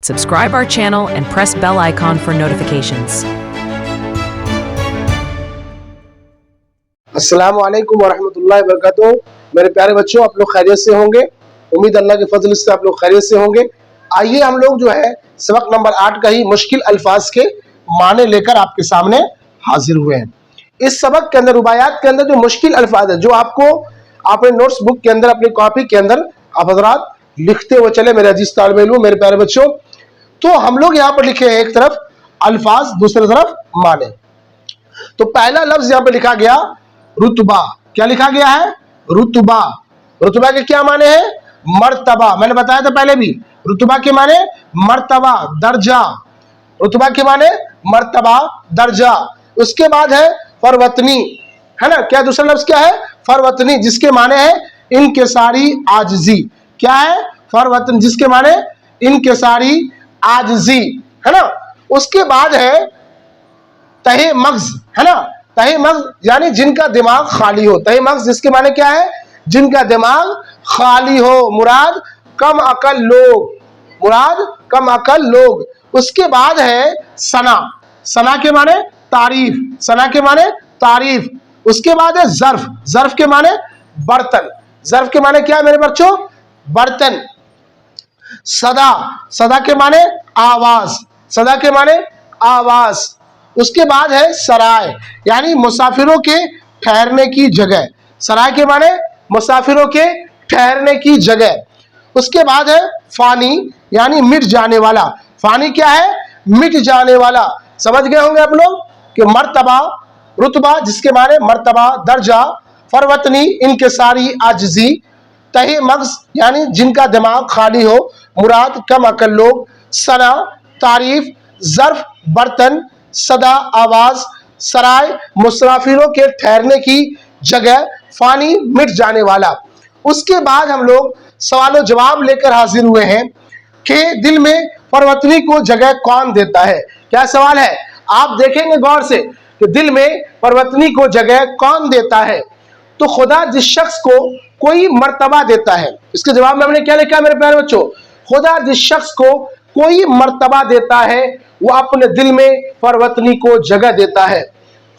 Subscribe our channel and press bell icon for notifications. अस्सलाम वालेकुम वरहमतुल्लाहि वबरकातुहू। मेरे प्यारे बच्चों, आप लोग खैरियत से होंगे। उम्मीद अल्लाह के फजल से आप लोग खैरियत से होंगे। आइए हम लोग जो है सबक नंबर 8 का ही मुश्किल अल्फाज के माने लेकर आपके सामने हाजिर हुए हैं। इस सबक के अंदर रुबायात के अंदर जो मुश्किल अल्फाज है, जो आपको अपने नोट्स बुक के अंदर, अपनी कॉपी के अंदर आप हज़रात लिखते हुए चले मेरे अजीज तालिब इल्म, मेरे प्यारे बच्चों। तो हम लोग यहाँ पर लिखे हैं एक तरफ अल्फाज, दूसरी तरफ माने। तो पहला लफ्ज यहाँ पे लिखा गया रुतबा। क्या लिखा गया है? रुतबा। रुतबा के क्या माने हैं? मर्तबा। मैंने बताया था पहले भी, रुतबा के माने मर्तबा, दर्जा। रुतबा के माने मर्तबा, दर्जा। उसके बाद है फरवतनी, है ना। क्या दूसरा लफ्ज क्या है? फरवतनी, जिसके माने है इनकिसारी आजिजी। क्या है? फरवतनी, जिसके माने इनकिसारी आजिजी, है ना। उसके बाद है तहे मग्ज, है ना। तहे मग्ज यानी जिनका दिमाग खाली हो। तहे मग्ज जिसके माने क्या है? जिनका दिमाग खाली हो। मुराद कम अकल लोग, मुराद कम अकल लोग। उसके बाद है सना। सना के माने तारीफ, सना के माने तारीफ। उसके बाद है जर्फ। जर्फ के माने बर्तन। जर्फ के माने क्या है मेरे बच्चों? बर्तन। सदा। सदा के माने आवाज। सदा के माने आवाज। उसके बाद है सराय, यानी मुसाफिरों के ठहरने की जगह। सराय के माने मुसाफिरों के ठहरने की जगह। उसके बाद है फानी, यानी मिट जाने वाला। फानी क्या है? मिट जाने वाला। समझ गए होंगे आप लोग कि मर्तबा, रुतबा जिसके माने मर्तबा, दर्जा, फरवतनी इनकिसारी आजिजी, तहे मग्ज यानी जिनका दिमाग खाली हो, मुराद कम अकल लोग, सना तारीफ, जर्फ बर्तन, सदा आवाज, सराय मुसाफिरों के ठहरने की जगह, फानी मिट जाने वाला। उसके बाद हम लोग सवाल जवाब लेकर हाजिर हुए हैं कि दिल में फरवतनी को जगह कौन देता है। क्या सवाल है? आप देखेंगे गौर से कि दिल में फरवतनी को जगह कौन देता है। तो खुदा जिस शख्स को कोई मर्तबा देता है, इसके जवाब में हमने क्या लिखा मेरे प्यारे बच्चों? खुदा जिस शख्स को कोई मर्तबा देता है वो अपने दिल में फरवतनी को जगह देता है।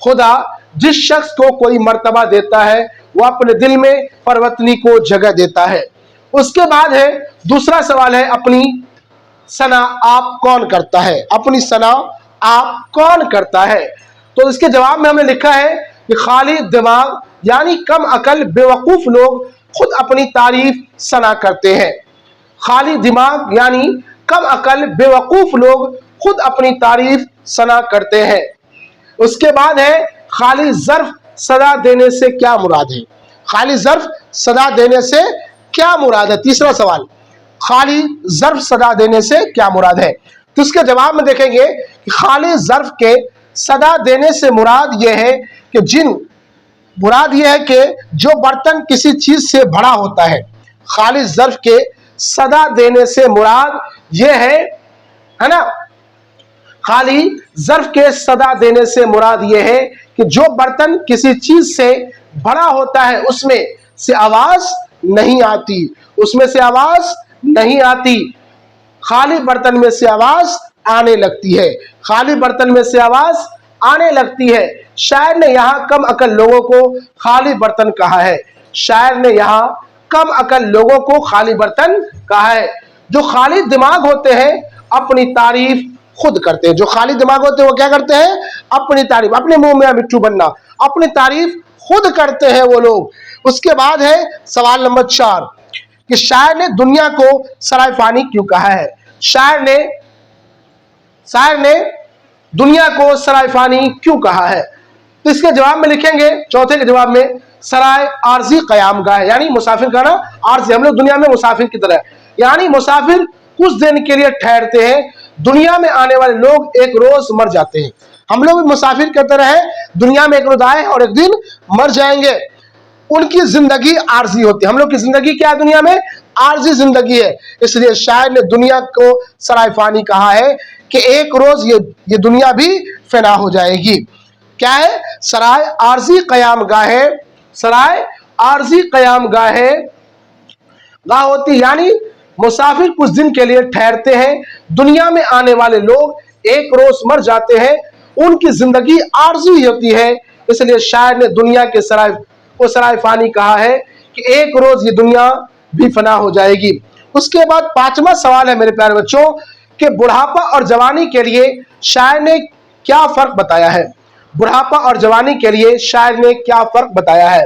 खुदा जिस शख्स को कोई मर्तबा देता है वो अपने दिल में फरवतनी को जगह देता है। उसके बाद है दूसरा सवाल है अपनी सना आप कौन करता है? अपनी सना आप कौन करता है? तो इसके जवाब में हमने लिखा है कि खाली दिमाग यानी कम अकल बेवकूफ लोग खुद अपनी तारीफ सना करते हैं। खाली दिमाग यानी कम अकल बेवकूफ लोग खुद अपनी तारीफ सना करते हैं। उसके बाद है खाली ज़र्फ सदा देने से क्या मुराद है? खाली ज़र्फ सदा देने से क्या मुराद है? तीसरा सवाल, खाली ज़र्फ सदा देने से क्या मुराद है? तो इसके जवाब में देखेंगे कि खाली ज़र्फ के सदा देने से मुराद यह है कि मुराद यह है कि जो बर्तन किसी चीज से बड़ा होता है। खाली ज़र्फ के सदा देने से मुराद यह है ना। खाली ज़र्फ के सदा देने से मुराद यह है कि जो बर्तन किसी चीज से बड़ा होता है उसमें से आवाज नहीं आती, उसमें से आवाज नहीं आती। खाली बर्तन में से आवाज आने लगती है, खाली बर्तन में से आवाज आने लगती है। शायर ने यहाँ कम अकल लोगों को खाली बर्तन कहा है। शायर ने यहाँ कम अकल लोगों को खाली बर्तन कहा है। जो खाली दिमाग होते हैं अपनी तारीफ खुद करते हैं। जो खाली दिमाग होते हैं वो क्या करते हैं? अपनी तारीफ, अपने मुंह में मिट्टू बनना, अपनी तारीफ खुद करते हैं वो लोग। उसके बाद है सवाल नंबर 4 कि शायर ने दुनिया को सरायफानी क्यों कहा है? शायर ने दुनिया को सरायफानी क्यों कहा है? तो इसके जवाब में लिखेंगे, चौथे के जवाब में, सराय आरजी कयामगाह, यानी मुसाफिर का ना आरजी। हम लोग दुनिया में मुसाफिर की तरह, यानी मुसाफिर कुछ दिन के लिए ठहरते हैं। दुनिया में आने वाले लोग एक रोज मर जाते हैं। हम लोग भी मुसाफिर की तरह है, दुनिया में एक रोज आए और एक दिन मर जाएंगे। उनकी जिंदगी आरजी होती है। हम लोग की जिंदगी क्या है? दुनिया में आरजी जिंदगी है। इसलिए शायर ने दुनिया को सरायफानी कहा है कि एक रोज ये दुनिया भी फना हो जाएगी। क्या है? सराय आरजी कयाम गाहे, सराय आरजी कयाम गाहे गाह होती, यानी मुसाफिर कुछ दिन के लिए ठहरते हैं, दुनिया में आने वाले लोग एक रोज मर जाते हैं, उनकी जिंदगी आरज़ी होती है, इसलिए शायर ने दुनिया के सराय को सराय फानी कहा है कि एक रोज ये दुनिया भी फना हो जाएगी। उसके बाद पांचवा सवाल है मेरे प्यारे बच्चों कि बुढ़ापा और जवानी के लिए शायर ने क्या फर्क बताया है। बुढ़ापा और जवानी के लिए शायर ने क्या फर्क बताया है।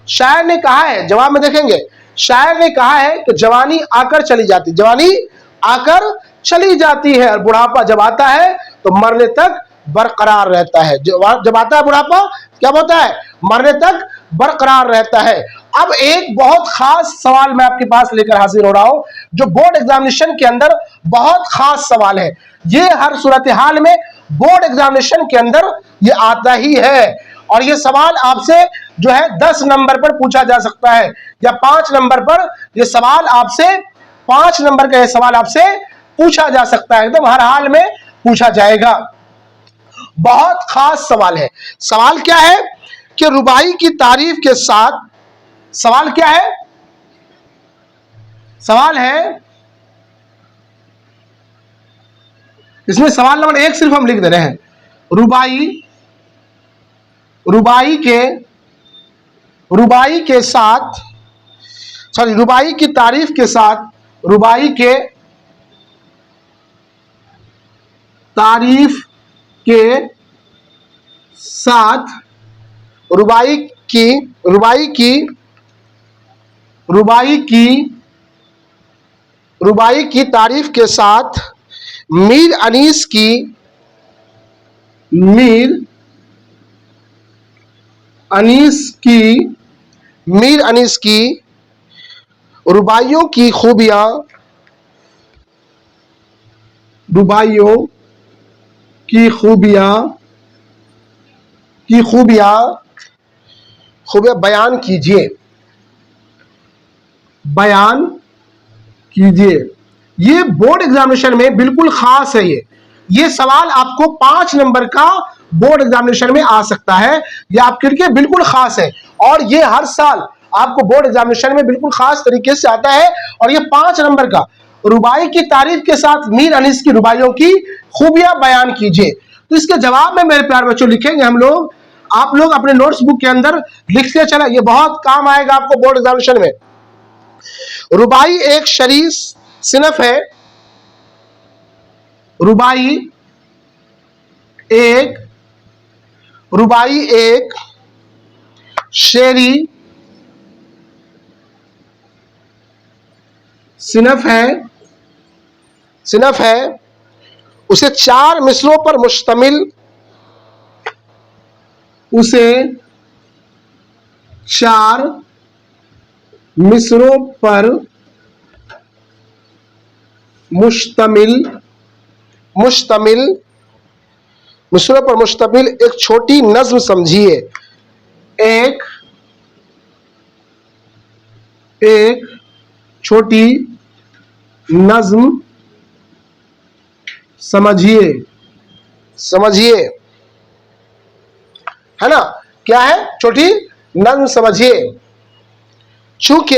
शायर ने कहा है, जवाब में देखेंगे, शायर ने कहा है कि जवानी आकर चली जाती, जवानी आकर चली जाती है और बुढ़ापा जब आता है तो मरने तक बरकरार रहता है। जब आता है बुढ़ापा क्या होता है, मरने तक बरकरार रहता है। अब एक बहुत खास सवाल मैं आपके पास लेकर हाजिर हो रहा हूं, जो बोर्ड एग्जामिनेशन के अंदर बहुत खास सवाल है। ये हर सूरत हाल में बोर्ड एग्जामिनेशन के अंदर ये आता ही है, और ये सवाल आपसे जो है 10 नंबर पर पूछा जा सकता है, या 5 नंबर पर ये सवाल आपसे, 5 नंबर का ये सवाल आपसे पूछा जा सकता है, एकदम हर हाल में पूछा जाएगा। बहुत खास सवाल है। सवाल क्या है कि रुबाई की तारीफ के साथ, सवाल क्या है, सवाल है, इसमें सवाल नंबर 1 सिर्फ हम लिख दे रहे हैं, रुबाई के साथ, सॉरी, रुबाई की तारीफ के साथ, रुबाई के तारीफ के साथ, रुबाई की तारीफ के साथ मीर अनीस की रुबाइयों की खूबियां बयान कीजिए। ये बोर्ड एग्जामिनेशन में बिल्कुल खास है। ये सवाल आपको 5 नंबर का बोर्ड एग्जामिनेशन में आ सकता है, ये आपके लिए बिल्कुल खास है, और ये हर साल आपको बोर्ड एग्जामिनेशन में बिल्कुल खास तरीके से आता है। और ये 5 नंबर का, रुबाई की तारीफ के साथ मीर अनीस की रुबाइयों की खूबियां बयान कीजिए। तो इसके जवाब में मेरे प्यारे बच्चों लिखेंगे हम लोग, आप लोग अपने नोट्स बुक के अंदर लिखते चला, ये बहुत काम आएगा आपको बोर्ड एग्जामिनेशन में। रुबाई एक शरीफ सिनफ है, रुबाई एक शेरी सिनफ है, उसे 4 मिसरों पर मुश्तमिल, मुश्तमिल एक छोटी नज्म समझिए। एक छोटी नज्म समझिए, है ना, क्या है, छोटी नज्म समझिए। चूंकि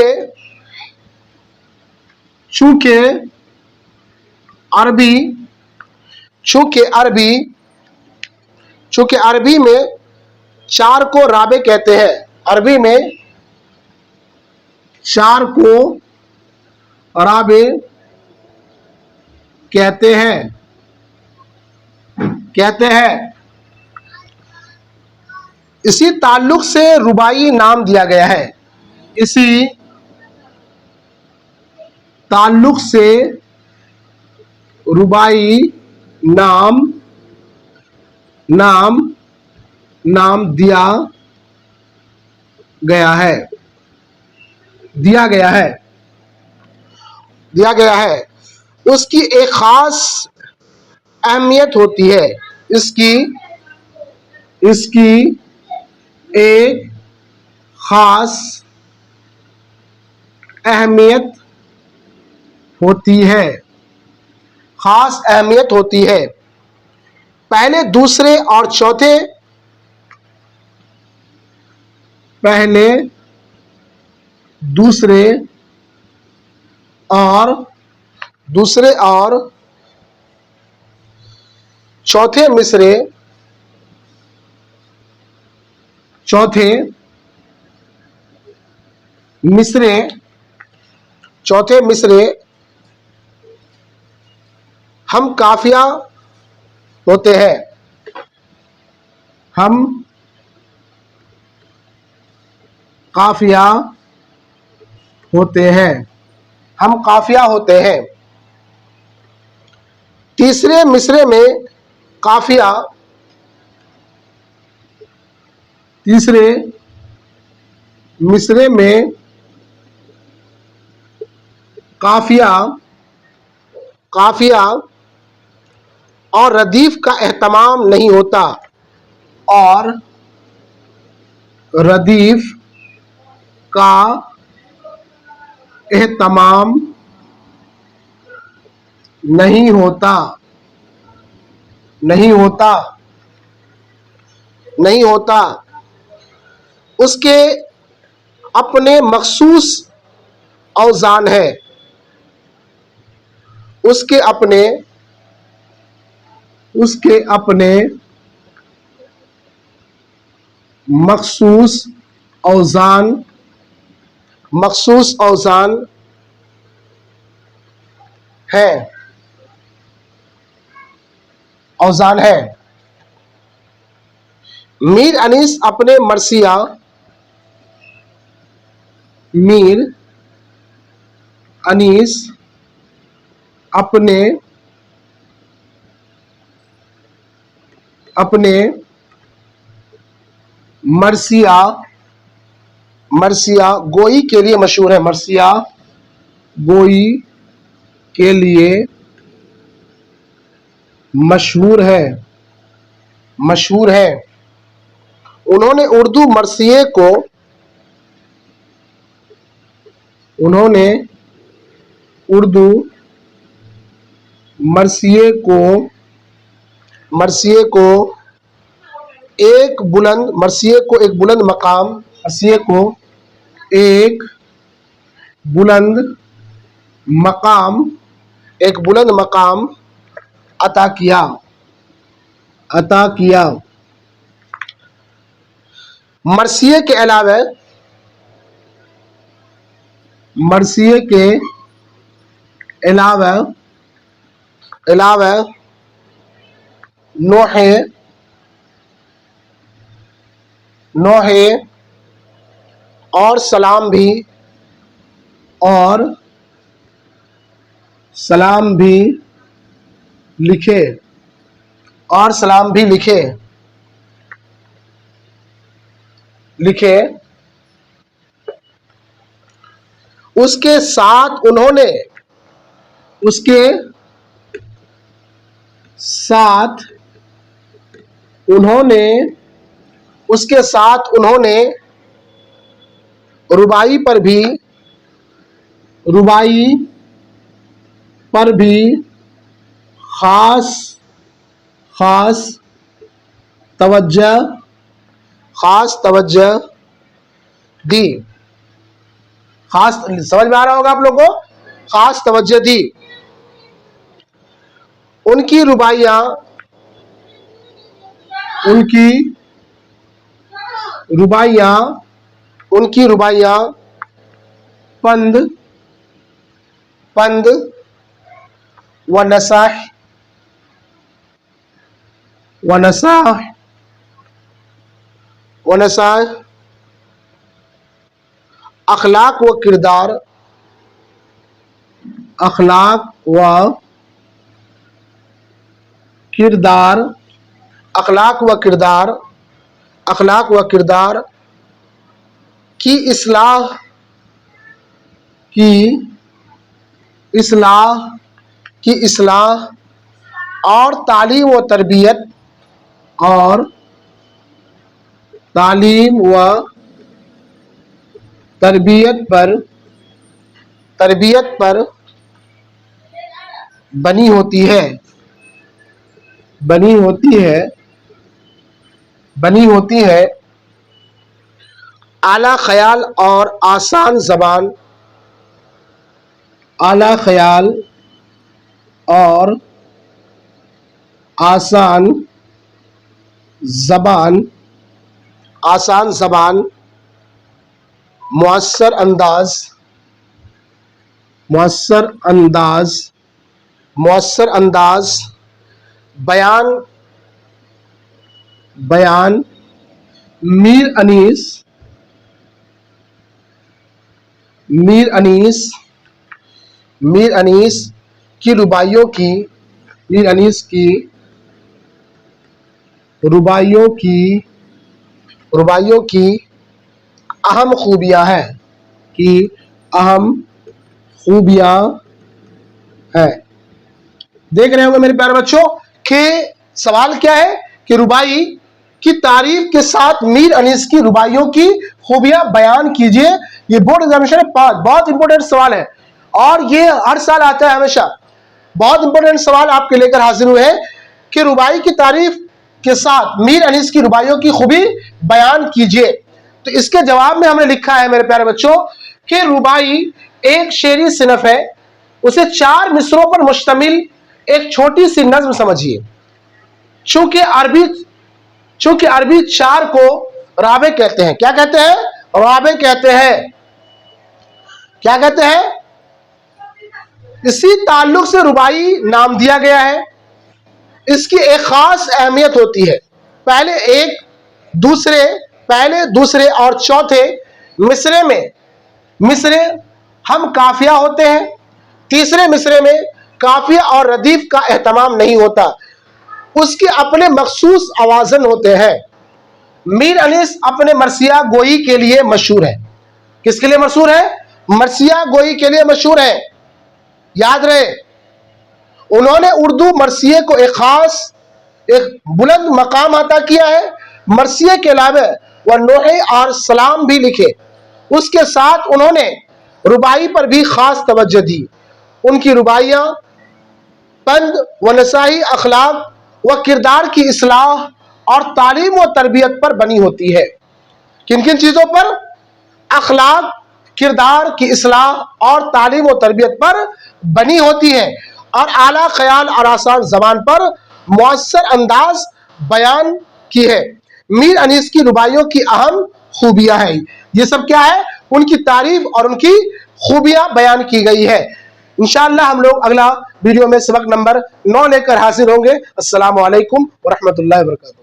अरबी में 4 को राबे कहते हैं, अरबी में 4 को राबे कहते हैं। इसी ताल्लुक से रुबाई नाम दिया गया है, इसी ताल्लुक से रुबाई नाम दिया गया है। उसकी एक खास अहमियत होती है, इसकी एक खास अहमियत होती है। पहले, दूसरे और चौथे, और दूसरे और चौथे मिसरे हम काफिया होते हैं। हम काफिया होते हैं। हम काफिया होते हैं। तीसरे मिसरे में काफिया तीसरे मिसरे में काफिया और रदीफ का एहतमाम नहीं होता। और रदीफ का एहतमाम नहीं होता। उसके अपने मखसूस औज़ान है। उसके अपने मखसूस औज़ान है। मीर अनीस अपने मरसिया मरसिया गोई के लिए मशहूर है। मरसिया गोई के लिए मशहूर है। उन्होंने उर्दू मरसिये को एक बुलंद मकाम अता किया। मरसिये के अलावा नोहे और सलाम भी लिखे। उसके साथ उन्होंने रुबाई पर भी खास तवज्जो दी। समझ में आ रहा होगा आप लोगों को? खास तवज्जो दी। उनकी रुबाइयाँ पंद व नसाह अखलाक व किरदार की इस्लाह और तालीम व तरबियत पर बनी होती है। आला ख्याल और आसान ज़बान आला ख्याल और आसान ज़बान, आसान ज़बान, मुअस्सर अंदाज, मुअस्सर अंदाज, मुअस्सर अंदाज, बयान, बयान, मीर अनीस, मीर अनीस, मीर अनीस की रुबाइयों की, मीर अनीस की रुबाइयों की, रुबाइयों की अहम खूबियां हैं, कि अहम खूबियां हैं। देख रहे होंगे मेरे प्यारे बच्चों कि सवाल क्या है कि रुबाई की तारीफ के साथ मीर अनीस की रुबाइयों की खूबियां बयान कीजिए। ये बोर्ड एग्जामिनेशन 5 बहुत इंपॉर्टेंट सवाल है और ये हर साल आता है हमेशा। बहुत इंपॉर्टेंट सवाल आपके लेकर हाजिर हुए हैं कि रुबाई की तारीफ के साथ मीर अनीस की रुबाइयों की खूबी बयान कीजिए। तो इसके जवाब में हमने लिखा है मेरे प्यारे बच्चों कि रुबाई एक शेरी सिनफ है, उसे 4 मिसरों पर मुश्तमिल एक छोटी सी नज्म समझिए। चूंकि अरबी 4 को राबे कहते हैं। क्या कहते हैं? राबे कहते हैं। क्या कहते हैं? इसी ताल्लुक से रुबाई नाम दिया गया है। इसकी एक खास अहमियत होती है। पहले, दूसरे और चौथे मिसरे में हम काफिया होते हैं। तीसरे मिसरे में काफिया और रदीफ का एहतमाम नहीं होता, उसके अपने मखसूस आवाज़न होते हैं। मीर अनीस अपने मरसिया गोई के लिए मशहूर है। किसके लिए मशहूर है? मरसिया गोई के लिए मशहूर है। याद रहे, उन्होंने उर्दू मरसिए को एक बुलंद मकाम अता किया है। मरसिए के अलावा वह नोहे और सलाम भी लिखे। उसके साथ उन्होंने रुबाई पर भी खास तवज्जो दी। उनकी रुबाइयाँ पंद व नसाई अखलाक व किरदार की इस्लाह और तालीम व तरबियत पर बनी होती है। किन किन चीज़ों पर? अखलाक, किरदार की इस्लाह और तालीम व तरबियत पर बनी होती है और आला ख्याल और आसान ज़बान पर मुअस्सर अंदाज बयान की है। मीर अनीस की रुबाइयों की अहम खूबियां हैं। ये सब क्या है? उनकी तारीफ और उनकी खूबियां बयान की गई है। इंशाअल्लाह हम लोग अगला वीडियो में सबक नंबर 9 लेकर हाजिर होंगे। अस्सलामु अलैकुम व रहमतुल्लाहि व बरकातहू।